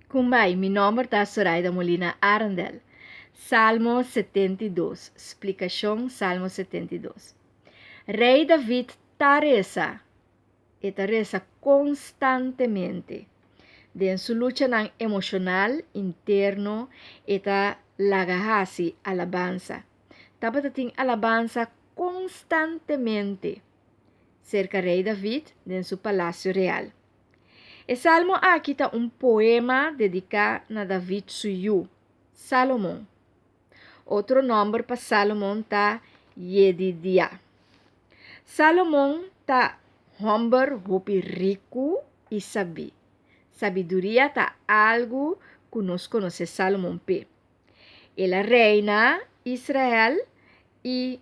Kumbay, mi nome é Zoraida Molina Arandel. Salmo 72. Explicação Salmo 72. Rei David taresa e taresa constantemente. Den su lucha ng emocional, interno, eta lagahasi alabanza. Dapat ating alabanza constantemente. Cerca Rei David den su palacio real. E salmo aqui está poema dedicado a David suyo, Salomão. Outro nome para Salomão está Yedidia. Salomão está humber, hopi rico e sabi. Sabiduria está algo que nós conhecemos Salomão pe. Ela reina Israel e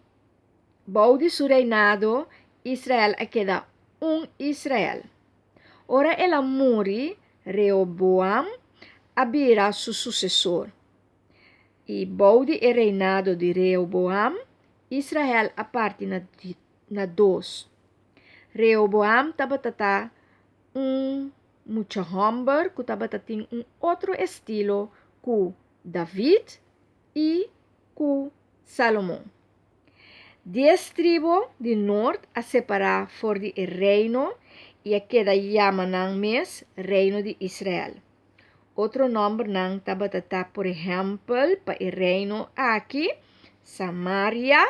baude su reinado Israel queda Israel. Ora ela muri, Rehoboam abrirá su sucessor. E baude o reinado de Rehoboam, Israel a parte na dos. Rehoboam tabatata mucho humber, que tabatating outro estilo com David e com Salomão. 10 tribos de norte a separar for de reino e a queda chama ng mes reino de Israel. Outro nome ng tabatata, por exemplo, para o reino aqui, Samaria,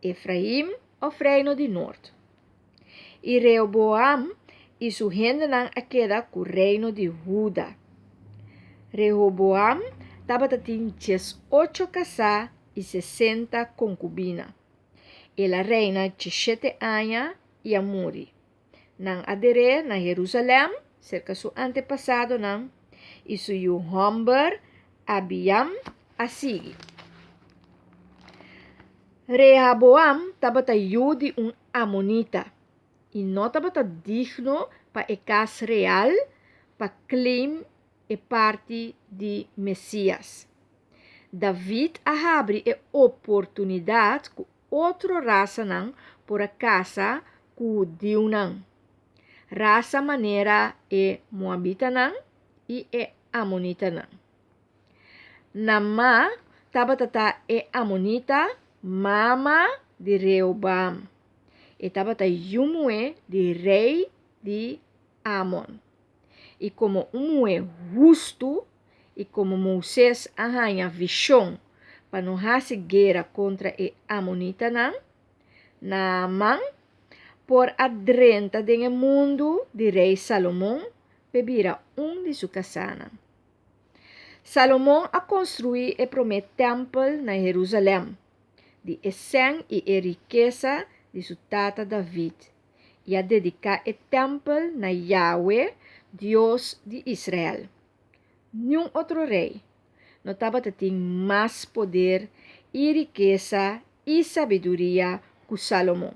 Efraim, o reino de norte. E Rehoboam e sua gente ng a queda com o reino de Judá. Rehoboam tabatating 8 casas e 60 concubinas. Ela reina 17 anos e a muri. Nang adere na Jerusalém, cerca su antepasado nang isuyu humber Abiam asigi. Rehoboam tabatayu de amonita e não tabata digno pa e casa real pa claim e parte de Messias. David abre a oportunidade com outra raça nang por a casa com Diu nang. Raça maneira e Moabita nang e Amonita nang. Nama tabatata e Amonita mama de Rehoboam. E tabata yumue de rei de Amon. E como umue justo e como Moisés arranha visão para não fazer guerra contra e Amonita nang, Naaman por adrenta do mundo de rei Salomão, bebira de sua casana. Salomão a construir e promet templo na Jerusalém, de essência e riqueza de sua tata David, e a dedicar o templo na Yahweh, Deus de Israel. Nenhum outro rei não estava tendo mais poder e riqueza e sabedoria que Salomão.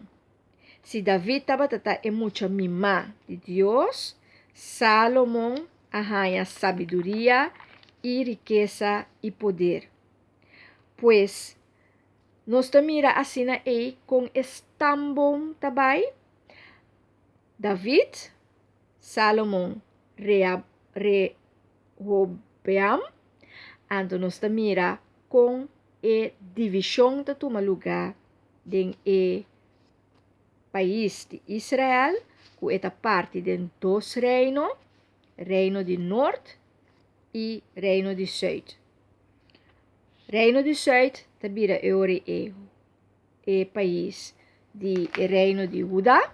Se David estava tendo muita mima de Deus, Salomão arranha sabedoria e riqueza e poder. Pois, nós mira assim aí com estambom tabay, David, Salomão, Rehoboam, anto nós mira com a divisão da toma lugar em país de Israel, que é parte de dois reinos, reino de norte e reino de sul. Reino de sul tabira ori e país de reino de Judá,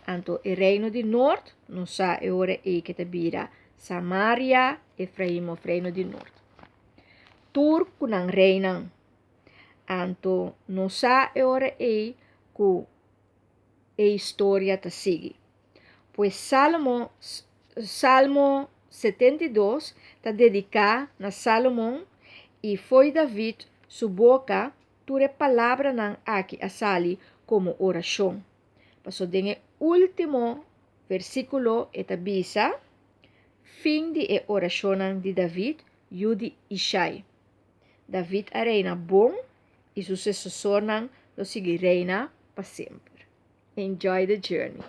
anto e reino de norte non sa ori que tabira Samaria, Efraim o reino de norte. Tur kunang reinang, anto non sa ori ku e história ta sigue. Pois Salmo 72 está dedicado a Salomão e foi David sua boca ture palavra nang aqui a sali como oração. Passou den último versículo etabisa fim de oração de David Yudi Ishai. David a reina bom e sucessor nang lo sigue reina para sempre. Enjoy the journey.